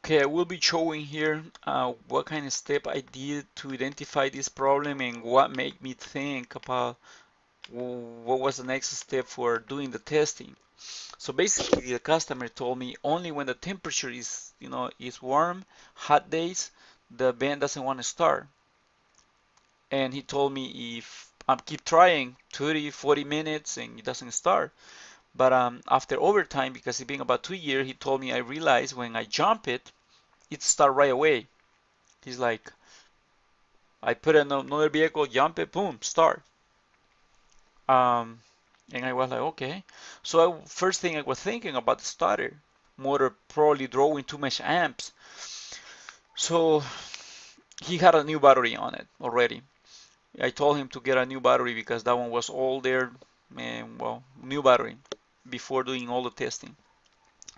Okay, I will be showing here what kind of step I did to identify this problem and what made me think about what was the next step for doing the testing. So basically, the customer told me only when the temperature is warm, hot days, the band doesn't want to start. And he told me if I keep trying 30, 40 minutes and it doesn't start. But after overtime, because it been about 2 years, he told me I realized when I jump it, it start right away. He's like, I put in another vehicle, jump it, boom, start. Um, and I was like, okay. So first thing I was thinking about the starter motor probably drawing too much amps. So he had a new battery on it already. I told him to get a new battery because that one was old there, and well, new battery before doing all the testing.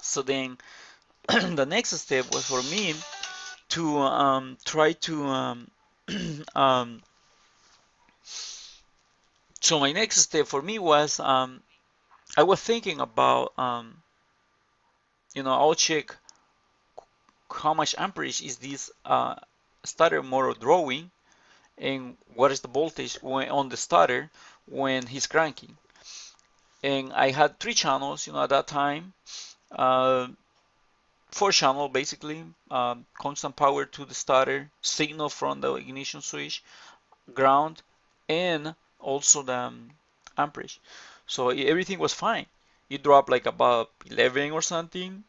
So then the next step was for me to try to um, so my next step for me was I was thinking about I'll check how much amperage is this starter motor drawing and what is the voltage on the starter when he's cranking. And I had 3 channels, at that time, uh, 4 channel basically, constant power to the starter, signal from the ignition switch, ground, and also the amperage. So everything was fine. It dropped like about 11 or something.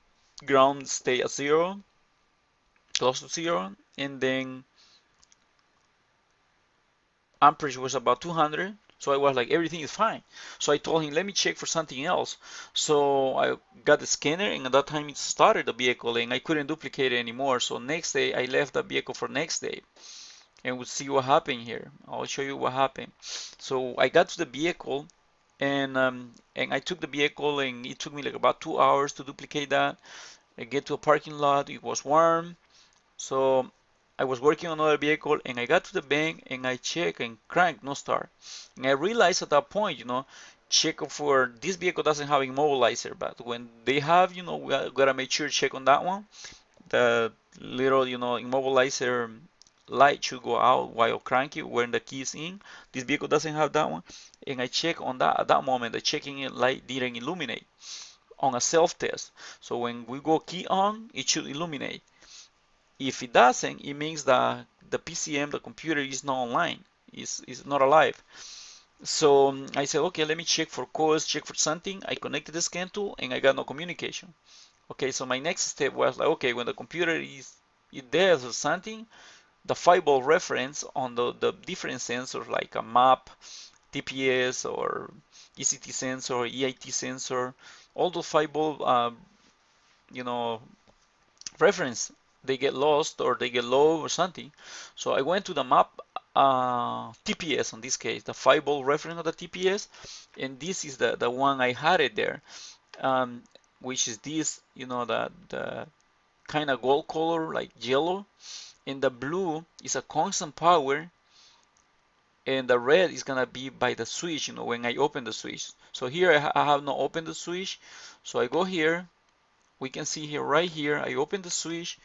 Ground stay at 0, close to 0, and then amperage was about 200. So I was like, everything is fine. So I told him, let me check for something else. So I got the scanner, and at that time it started the vehicle, and I couldn't duplicate it anymore. So next day I left the vehicle for next day, and we'll see what happened here. I'll show you what happened. So I got to the vehicle, and I took the vehicle, and it took me like about 2 hours to duplicate that. I get to a parking lot. It was warm. So I was working on another vehicle, and I got to the bank, and I check and crank, no start. And I realized at that point, check for this vehicle doesn't have immobilizer, but when they have, we gotta make sure check on that one. The little, immobilizer light should go out while cranking when the key is in. This vehicle doesn't have that one, and I check on that at that moment. The checking light didn't illuminate on a self test. So when we go key on, it should illuminate. If it doesn't, it means that the PCM, the computer, is not online, is not alive. So I said, okay, let me check for codes, check for something. I connected the scan tool, and I got no communication. Okay, so my next step was like, okay, when the computer is there or something, the 5-volt reference on the different sensors like a map, TPS, or ECT sensor, EIT sensor, all those 5-volt, you know, reference, they get lost or they get low or something. So I went to the map, TPS in this case, the 5-volt reference of the TPS, and this is the one I had it there, um, which is this, the kind of gold color like yellow, and the blue is a constant power, and the red is gonna be by the switch, when I open the switch. So here I have not opened the switch, so I go here. We can see here, right here, I open the switch,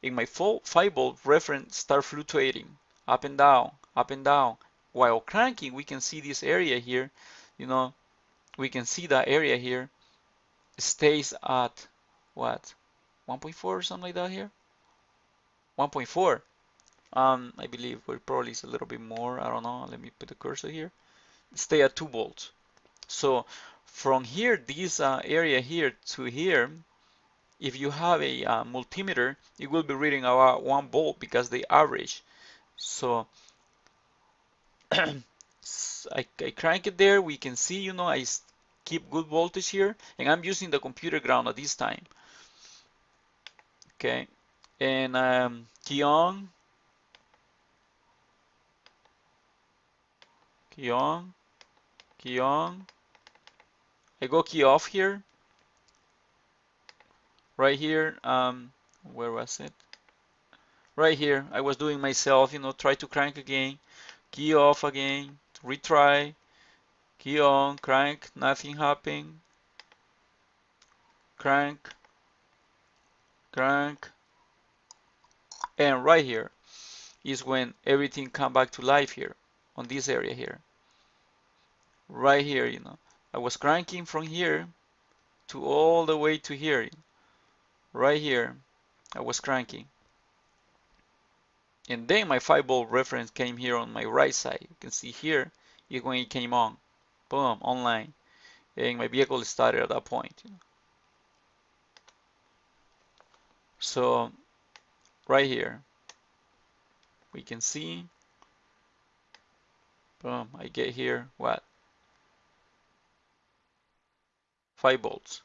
and my 5-volt reference start fluctuating up and down, up and down. While cranking, we can see this area here, you know, we can see that area here stays at what, 1.4 or something like that here, 1.4. I believe it probably is a little bit more. I don't know. Let me put the cursor here. Stay at 2 volts. So from here, this area here to here, if you have a multimeter, it will be reading about 1 volt because they average. So I crank it there. We can see, I keep good voltage here, and I'm using the computer ground at this time. Okay, and key on, key on, key on. I go key off here, right here. Where was it? Right here. I was doing myself, try to crank again, key off again, retry, key on, crank, nothing happened, crank, crank. And right here is when everything come back to life here on this area here. Right here, you know, I was cranking from here to all the way to here. Right here, I was cranking. And then my 5-volt reference came here on my right side. You can see here is when it came on. Boom, online. And my vehicle started at that point. So right here, we can see, boom, I get here, what? 5 volts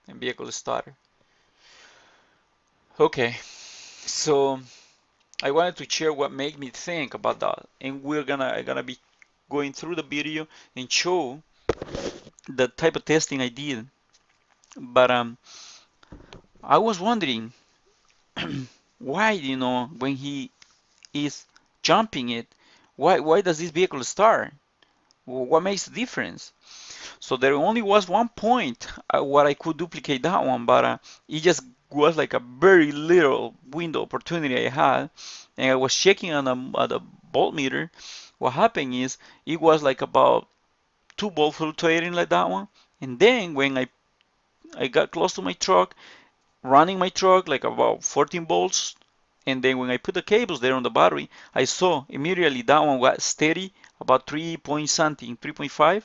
and vehicle started. Okay, so I wanted to share what made me think about that, and I'm gonna be going through the video and show the type of testing I did. But I was wondering why, you know, when he is jumping it, why does this vehicle start? What makes the difference? So there only was one point where I could duplicate that one, but it just was like a very little window opportunity I had, and I was checking on the voltmeter. What happened is it was like about 2 volt fluctuating like that one, and then when I got close to my truck, running my truck like about 14 volts, and then when I put the cables there on the battery, I saw immediately that one was steady about 3 point something, 3.5,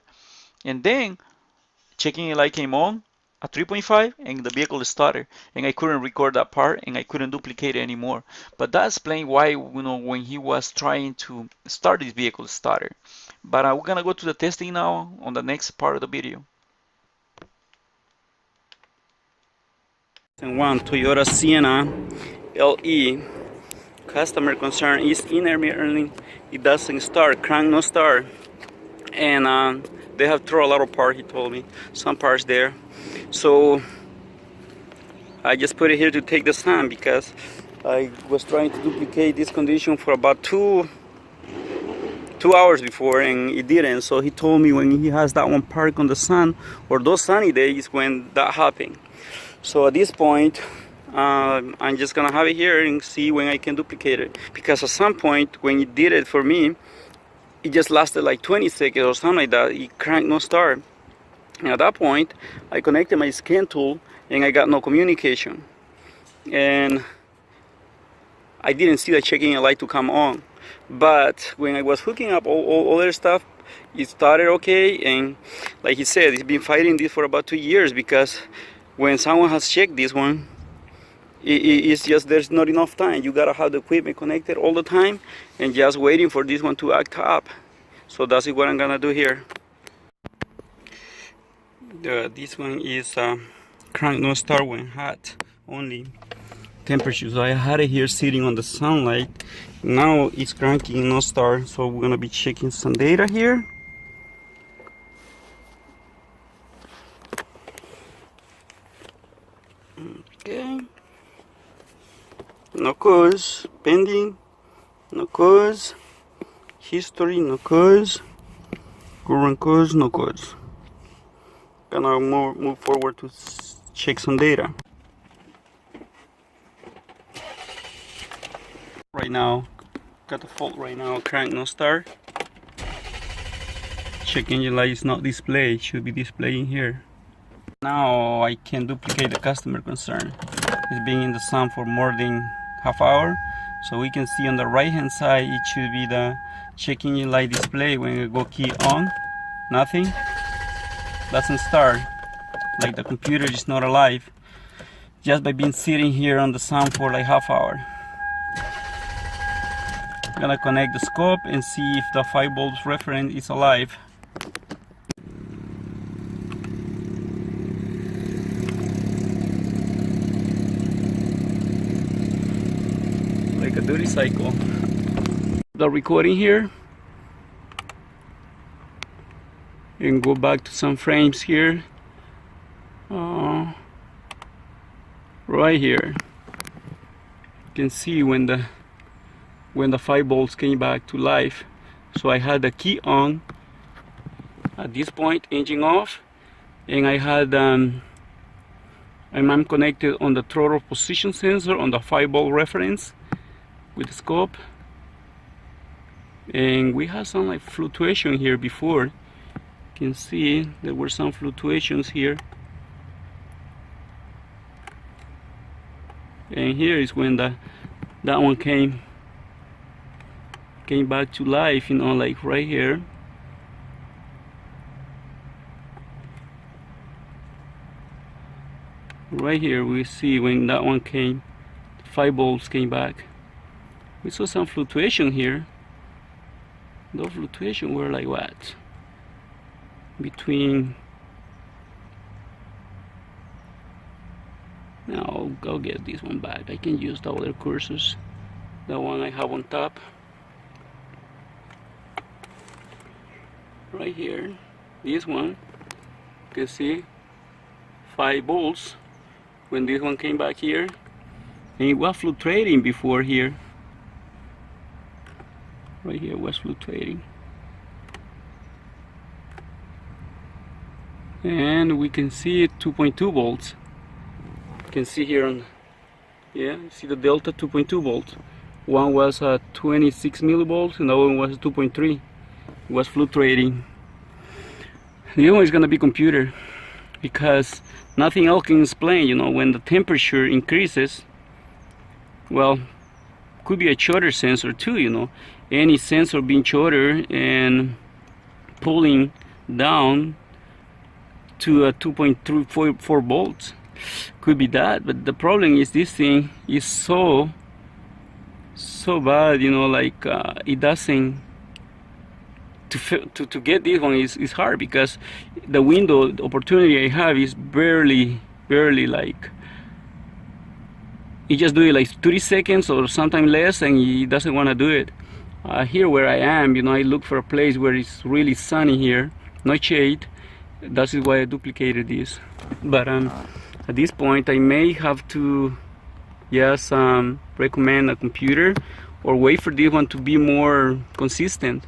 and then checking light came on at 3.5 and the vehicle started, and I couldn't record that part and I couldn't duplicate it anymore. But that explains why, you know, when he was trying to start this vehicle started. But we're gonna go to the testing now on the next part of the video. One Toyota Sienna LE. Customer concern is intermittently. It doesn't start, crank no start, and they have thrown a lot of parts. He told me some parts there, so I just put it here to take the sun because I was trying to duplicate this condition for about two hours before and it didn't. So he told me when he has that one park on the sun or those sunny days when that happened. So at this point, I'm just gonna have it here and see when I can duplicate it, because at some point when it did it for me, it just lasted like 20 seconds or something like that. It cranked no start, and at that point I connected my scan tool and I got no communication, and I didn't see the checking light to come on. But when I was hooking up all other stuff, it started okay. And like he said, he's been fighting this for about 2 years, because when someone has checked this one, it's just there's not enough time. You gotta have the equipment connected all the time and just waiting for this one to act up. So that's what I'm gonna do here. This one is crank no start when hot only temperature. So I had it here sitting on the sunlight. Now it's cranking no start. So we're gonna be checking some data here. Okay. No cause, pending, no cause, history, no cause, current cause, no cause. Gonna move forward to check some data. Right now, got the fault right now, crank no start. Check engine light is not displayed, should be displaying here. Now I can duplicate the customer concern. It's been in the sun for more than half hour, so we can see on the right hand side it should be the check engine light display. When we go key on, nothing, doesn't start, like the computer is not alive, just by being sitting here on the sun for like half hour. I'm gonna connect the scope and see if the 5 volts reference is alive. Like a duty cycle. The recording here and go back to some frames here. Right here you can see when the 5 volts came back to life. So I had the key on at this point, engine off, and I had and I'm connected on the throttle position sensor on the 5 volt reference, with the scope, and we had some like fluctuation here before. You can see there were some fluctuations here, and here is when that one came back to life, you know, like right here. Right here we see when that one came, 5 volts came back. We saw some fluctuation here. Those fluctuations were like what? Between, now I'll get this one back. I can use the other CURSOS, the one I have on top. Right here, this one, you can see 5 volts when this one came back here, and it was fluctuating before here. Right here was fluctuating, and we can see 2.2 volts. You can see here on, yeah, see the delta, 2.2 volts. One was 26 millivolts and the other one was 2.3. It was fluctuating. The other one is gonna be computer, because nothing else can explain, you know, when the temperature increases. Well, could be a shorter sensor too, you know, any sensor being shorter and pulling down to a 2.34 volts, could be that. But the problem is this thing is so bad, you know, like it doesn't, to get this one is hard, because the window, the opportunity I have is barely like, he just do it like 30 seconds or sometimes less, and he doesn't want to do it. Here where I am, you know, I look for a place where it's really sunny here, no shade. That is why I duplicated this. But at this point I may have to just recommend a computer, or wait for this one to be more consistent.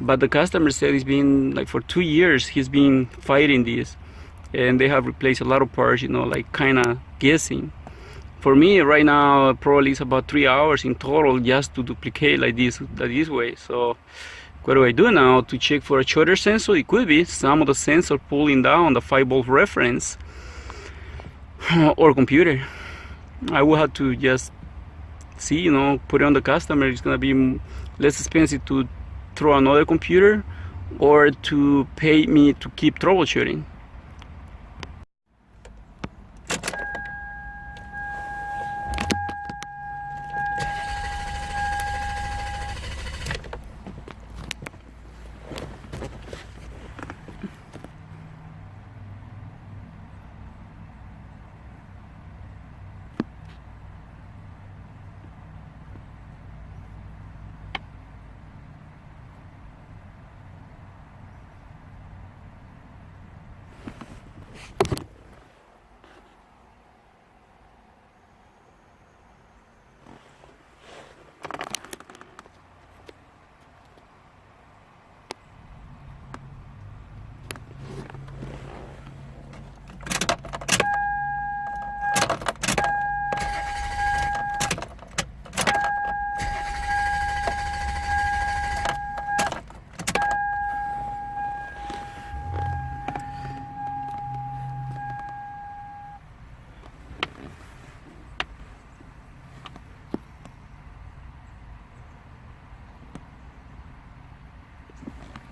But the customer said it's been like for 2 years he's been fighting this, and they have replaced a lot of parts, you know, like kind of guessing. For me right now probably it's about 3 hours in total just to duplicate like this way. So what do I do now to check for a shorter sensor? It could be some of the sensor pulling down the 5 volt reference, or computer. I will have to just see, you know, put it on the customer. It's gonna be less expensive to throw another computer, or to pay me to keep troubleshooting.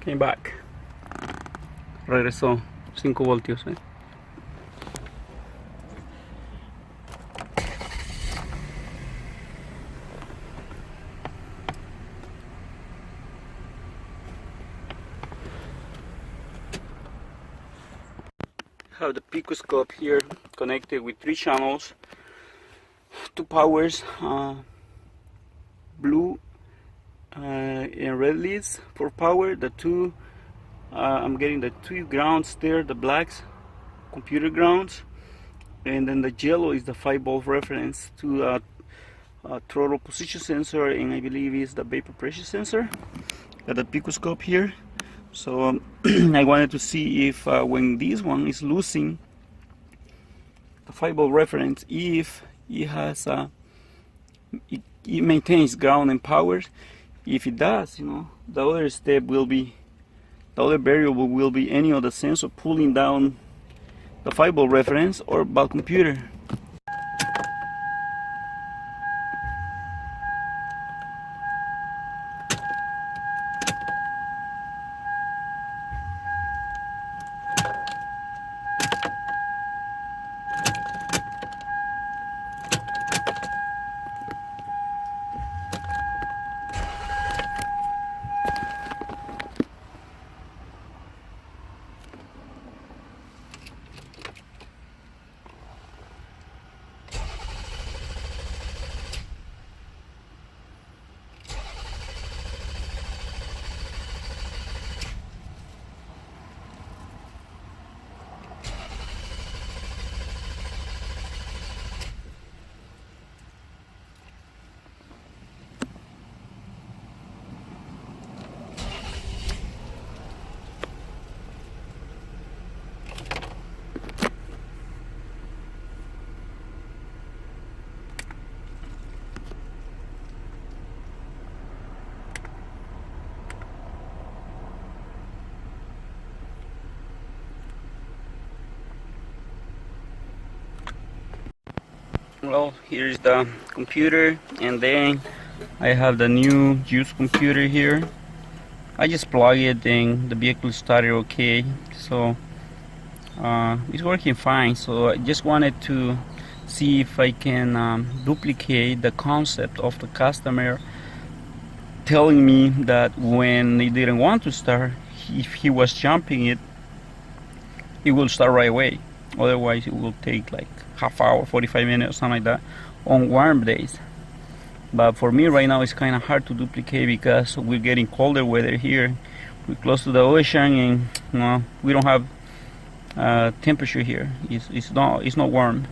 Came back, regresó 5 voltios. Have the picoscope here connected with 3 channels, 2 powers, blue and red leads for power. The 2 I'm getting the 2 grounds there, the blacks, computer grounds, and then the yellow is the 5 volt reference to a throttle position sensor, and I believe is the vapor pressure sensor. Got the picoscope here. So I wanted to see if when this one is losing the 5 volt reference, if it has it it maintains ground and power. If it does, you know, the other step will be, the other variable will be any of the sensor pulling down the 5-volt reference or bulb computer. Well, here's the computer, and then I have the new used computer here. I just plug it and the vehicle started okay, so it's working fine. So I just wanted to see if I can duplicate the concept of the customer telling me that when he didn't want to start, if he was jumping it, it will start right away. Otherwise it will take like half hour, 45 minutes, something like that on warm days. But for me right now it's kind of hard to duplicate because we're getting colder weather here. We're close to the ocean, and you know, we don't have temperature here. It's not warm.